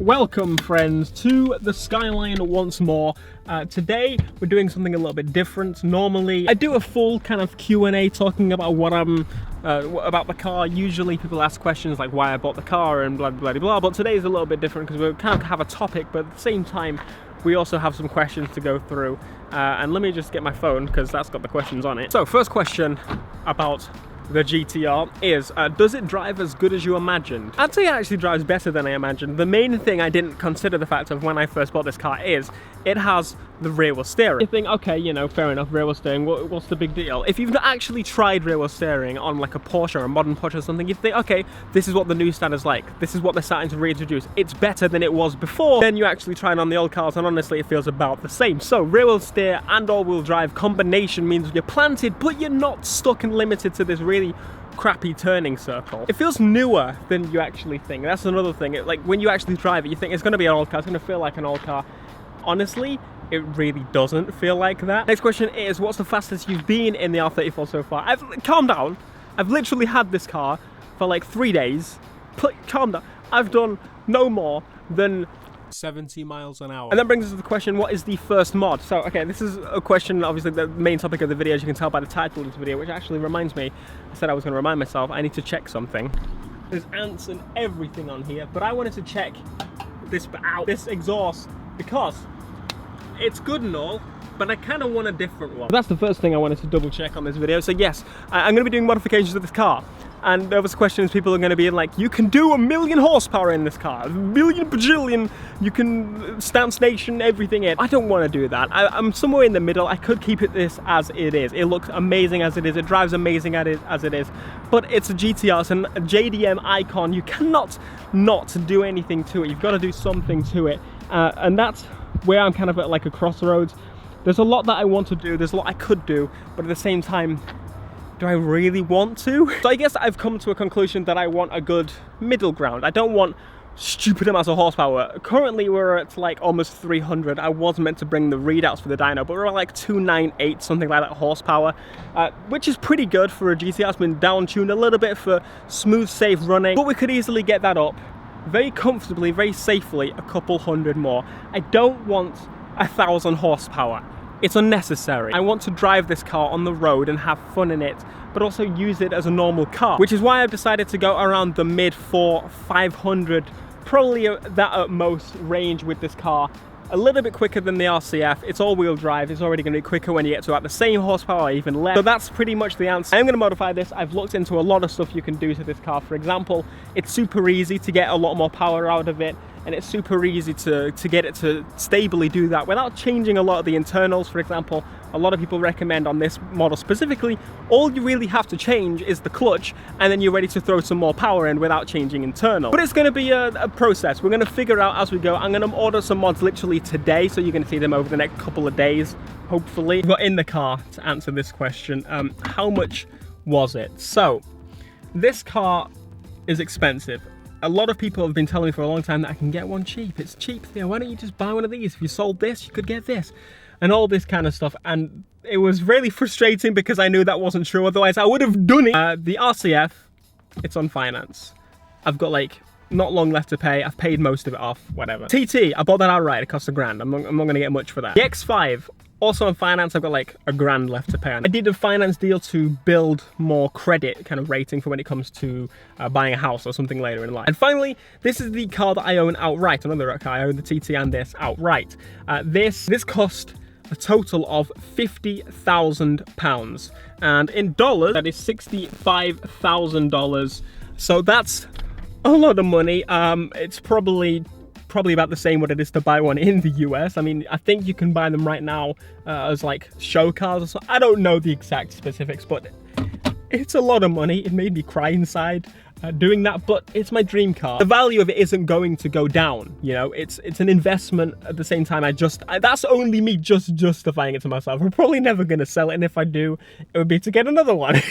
Welcome friends to the Skyline once more. Today we're doing something a little bit different. Normally I do a full kind of Q&A talking about what I'm about the car. Usually people ask questions like why I bought the car and blah blah blah, but today is a little bit different because we kind of have a topic, but at the same time we also have some questions to go through. And let me just get my phone because that's got the questions on it. So first question about the GTR is, does it drive as good as you imagined? I'd say it actually drives better than I imagined. The main thing I didn't consider the fact of when I first bought this car is it has the rear wheel steering. You think, okay, you know, fair enough, rear wheel steering, what's the big deal? If you've not actually tried rear wheel steering on like a Porsche or a modern Porsche or something, you think, okay, this is what the new standard's like. This is what they're starting to reintroduce. It's better than it was before. Then you actually try it on the old cars and honestly it feels about the same. So rear wheel steer and all wheel drive combination means you're planted, but you're not stuck and limited to this really crappy turning circle. It feels newer than you actually think. That's another thing. Like when you actually drive it, you think it's going to be an old car, it's going to feel like an old car. Honestly, it really doesn't feel like that. Next question is, what's the fastest you've been in the R34 so far? Calm down. I've literally had this car for like 3 days. Calm down. I've done no more than 70 miles an hour. And that brings us to the question, what is the first mod? So, okay, this is a question, obviously the main topic of the video, as you can tell by the title of this video, which actually reminds me, I said I was going to remind myself, I need to check something. There's ants and everything on here, but I wanted to check this exhaust because it's good and all, but I kind of want a different one. That's the first thing I wanted to double check on this video. So yes, I'm going to be doing modifications to this car. And there was questions, people are going to be like, you can do 1,000,000 horsepower in this car, 1,000,000 bajillion, you can stance station everything in. I don't want to do that. I'm somewhere in the middle. I could keep this as it is. It looks amazing as it is. It drives amazing as it is. But it's a GTR, it's a JDM icon. You cannot not do anything to it. You've got to do something to it. And that's where I'm kind of at like a crossroads. There's a lot that I want to do. There's a lot I could do, but at the same time, do I really want to? So I guess I've come to a conclusion that I want a good middle ground. I don't want stupid amounts of horsepower. Currently we're at like almost 300. I was meant to bring the readouts for the dyno, but we're at like 298, something like that horsepower, which is pretty good for a GTR. It's been down tuned a little bit for smooth, safe running, but we could easily get that up very comfortably, very safely, a couple hundred more. I don't want 1,000 horsepower. It's unnecessary. I want to drive this car on the road and have fun in it, but also use it as a normal car, which is why I've decided to go around the mid 500, probably that at most range with this car. A little bit quicker than the RCF. It's all-wheel drive. It's already going to be quicker when you get to about the same horsepower, even less. So that's pretty much the answer. I'm going to modify this. I've looked into a lot of stuff you can do to this car. For example, it's super easy to get a lot more power out of it, and it's super easy to get it to stably do that without changing a lot of the internals. For example, a lot of people recommend on this model specifically, all you really have to change is the clutch, and then you're ready to throw some more power in without changing internal. But it's going to be a process. We're going to figure out as we go. I'm going to order some mods literally today, so you're going to see them over the next couple of days, hopefully. We've got in the car to answer this question. How much was it? So, this car is expensive. A lot of people have been telling me for a long time that I can get one cheap. It's cheap, Theo. Why don't you just buy one of these? If you sold this, you could get this. And all this kind of stuff. And it was really frustrating because I knew that wasn't true. Otherwise, I would have done it. The RCF, it's on finance. I've got like not long left to pay. I've paid most of it off, whatever. TT, I bought that outright. It cost $1,000. I'm not going to get much for that. The X5, also on finance, I've got like $1,000 left to pay on. I did a finance deal to build more credit kind of rating for when it comes to buying a house or something later in life. And finally, this is the car that I own outright. Another car, I own the TT and this outright. This cost a total of £50,000, and in dollars, that is $65,000. So that's a lot of money. It's probably about the same what it is to buy one in the US. I mean, I think you can buy them right now as like show cars or something. I don't know the exact specifics, but it's a lot of money. It made me cry inside doing that, but it's my dream car. The value of it isn't going to go down, you know. It's an investment. At the same time, that's only me just justifying it to myself. I'm probably never going to sell it, and if I do, it would be to get another one.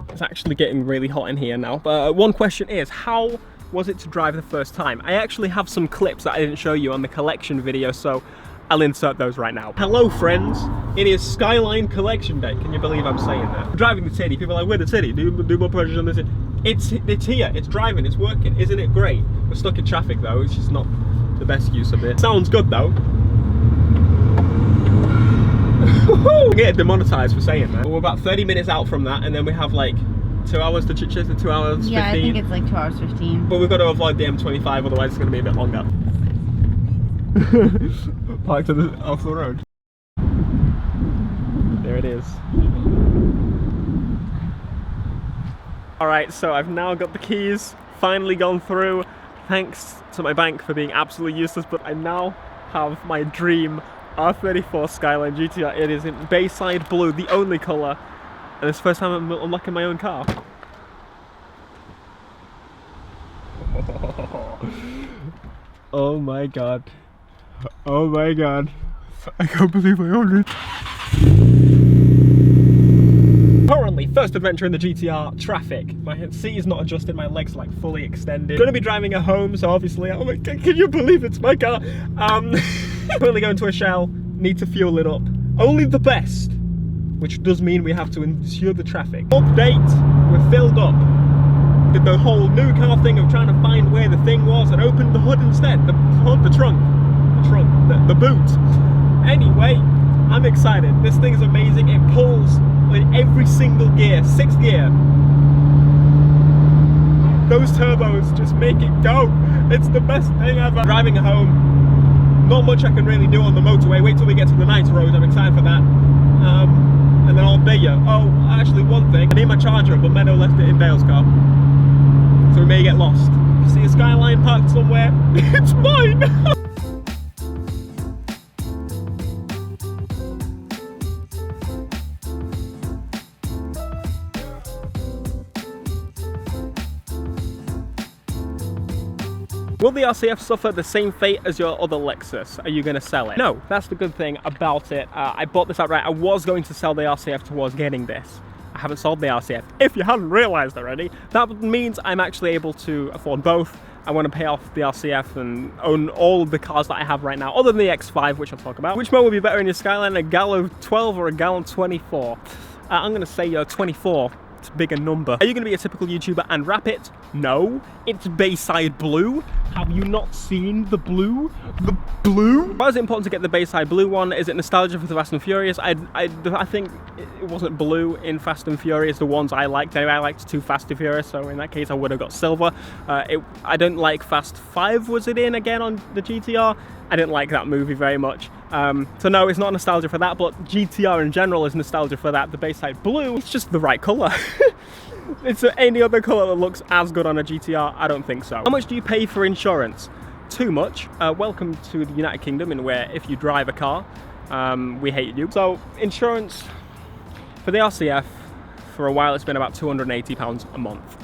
It's actually getting really hot in here now. But one question is, how was it to drive the first time? I actually have some clips that I didn't show you on the collection video, so I'll insert those right now. Hello friends, it is Skyline collection day. Can you believe I'm saying that? I'm driving the Teddy, people are like, where the Teddy? Do more pressure on this. It's here, it's driving, it's working. Isn't it great? We're stuck in traffic though, it's just not the best use of it. Sounds good though. I get demonetized for saying that. We're about 30 minutes out from that, and then we have like 2 hours to chit chat, 2 hours 15. Yeah, I think it's like 2 hours 15. But we've got to avoid the M25, otherwise it's going to be a bit longer. Park to the off the road. There it is. Alright, so I've now got the keys, finally gone through. Thanks to my bank for being absolutely useless, but I now have my dream R34 Skyline GTR. It is in Bayside Blue, the only colour, and it's the first time I'm unlocking my own car. Oh my god. Oh my god. I can't believe I own it. Currently, first adventure in the GTR, traffic. My seat is not adjusted, my legs are like fully extended. Gonna be driving her home, so obviously, oh my god, can you believe it's my car? Currently going to a Shell, need to fuel it up. Only the best, which does mean we have to endure the traffic. Update, we're filled up. Did the whole new car thing of trying to find where the thing was and opened the hood instead. The hood, the trunk, the boot. Anyway, I'm excited. This thing is amazing. It pulls in every single gear, 6th gear. Those turbos just make it go. It's the best thing ever. Driving home, not much I can really do on the motorway. Wait till we get to the nice roads. I'm excited for that. And then I'll update you. Oh, actually one thing. I need my charger, but Meadow left it in Dale's car. So we may get lost. If you see a Skyline parked somewhere, it's mine! Will the RCF suffer the same fate as your other Lexus? Are you going to sell it? No, that's the good thing about it. I bought this outright. I was going to sell the RCF towards getting this. I haven't sold the RCF. If you hadn't realised already, that means I'm actually able to afford both. I want to pay off the RCF and own all the cars that I have right now, other than the X5, which I'll talk about. Which one would be better in your Skyline, a Gallo 12 or a Gallo 24? I'm going to say 24. It's a bigger number. Are you going to be a typical YouTuber and rap it? No. It's Bayside Blue. Have you not seen the blue? The blue? Why is it important to get the Bayside Blue one? Is it nostalgia for the Fast and Furious? I think it wasn't blue in Fast and Furious, the ones I liked. Anyway, I liked 2 Fast and Furious, so in that case I would have got silver. I don't like Fast 5, was it in again on the GTR? I didn't like that movie very much. So no, it's not nostalgia for that, but GTR in general is nostalgia for that. The Bayside Blue, it's just the right colour. It's any other colour that looks as good on a GTR? I don't think so. How much do you pay for insurance? Too much. Welcome to the United Kingdom, in where if you drive a car, we hate you. So insurance for the RCF, for a while it's been about £280 a month.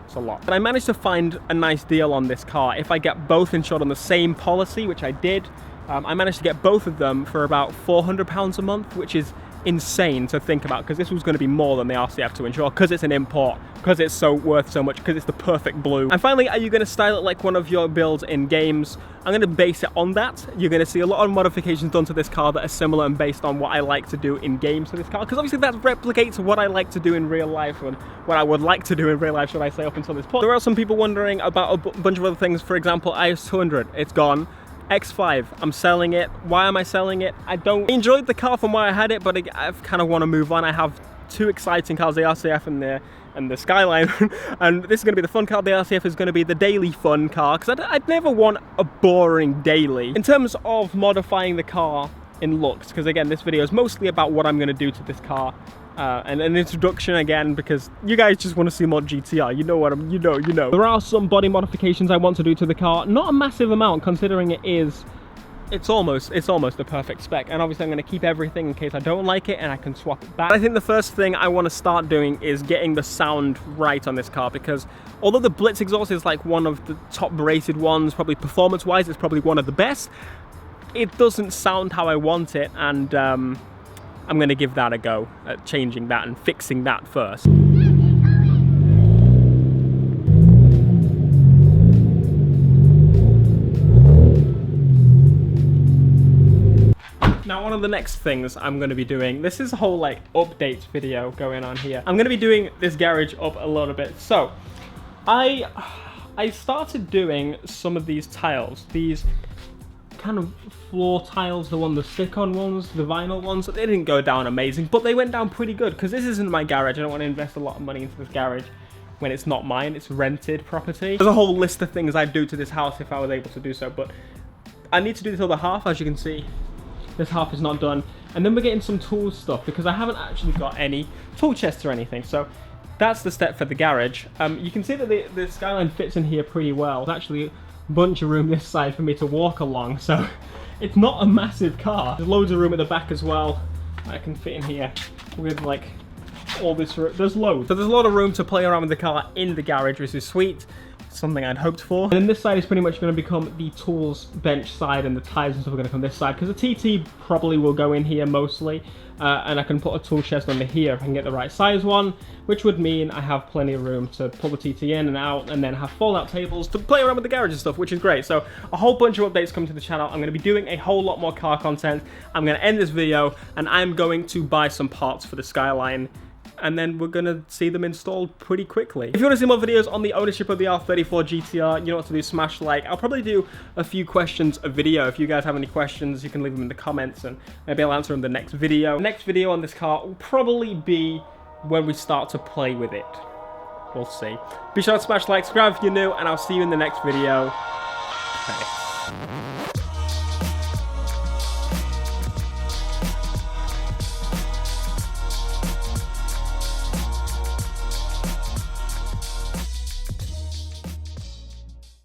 It's a lot. But I managed to find a nice deal on this car. If I get both insured on the same policy, which I did, I managed to get both of them for about £400 a month, which is insane to think about, because this was going to be more than the RCF to insure, because it's an import, because it's so worth so much, because it's the perfect blue. And finally, are you going to style it like one of your builds in games? I'm going to base it on that. You're going to see a lot of modifications done to this car that are similar and based on what I like to do in games to this car, because obviously that replicates what I like to do in real life, and what I would like to do in real life, should I say, up until this point. There are some people wondering about a bunch of other things. For example, IS200, it's gone. X5, I'm selling it. Why am I selling it? I enjoyed the car from where I had it, but I kind of want to move on. I have 2 exciting cars, the RCF and the Skyline, and this is going to be the fun car. The RCF is going to be the daily fun car, because I'd never want a boring daily. In terms of modifying the car in looks, because again, this video is mostly about what I'm going to do to this car, and an introduction again, because you guys just want to see more GTR. You know what you know. There are some body modifications I want to do to the car. Not a massive amount, considering it's almost the perfect spec. And obviously I'm going to keep everything in case I don't like it and I can swap it back. I think the first thing I want to start doing is getting the sound right on this car, because although the Blitz exhaust is like one of the top rated ones, probably performance wise, it's probably one of the best, it doesn't sound how I want it, and I'm going to give that a go at changing that and fixing that first. Now, one of the next things I'm going to be doing, this is a whole like update video going on here. I'm going to be doing this garage up a little bit. So I I started doing some of these tiles, these kind of floor tiles, the stick-on ones, the vinyl ones. They didn't go down amazing, but they went down pretty good because this isn't my garage. I don't want to invest a lot of money into this garage when it's not mine, it's rented property. There's a whole list of things I'd do to this house if I was able to do so, but I need to do the other half. As you can see, this half is not done. And then we're getting some tool stuff because I haven't actually got any tool chests or anything. So that's the step for the garage. You can see that the Skyline fits in here pretty well. There's actually a bunch of room this side for me to walk along, so it's not a massive car. There's loads of room at the back as well. I can fit in here with like all this room. There's loads. So there's a lot of room to play around with the car in the garage, which is sweet. Something I'd hoped for. And then this side is pretty much going to become the tools bench side, and the tires and stuff are going to come this side because the TT probably will go in here mostly, and I can put a tool chest under here if I can get the right size one, which would mean I have plenty of room to pull the TT in and out, and then have fold-out tables to play around with the garage and stuff, which is great. So a whole bunch of updates come to the channel. I'm going to be doing a whole lot more car content. I'm going to end this video and I'm going to buy some parts for the Skyline, and then we're gonna see them installed pretty quickly. If you want to see more videos on the ownership of the R34 GTR, you know what to do, smash like. I'll probably do a few questions a video. If you guys have any questions, you can leave them in the comments and maybe I'll answer them in the next video. The next video on this car will probably be when we start to play with it. We'll see. Be sure to smash like, subscribe if you're new, and I'll see you in the next video. Thanks.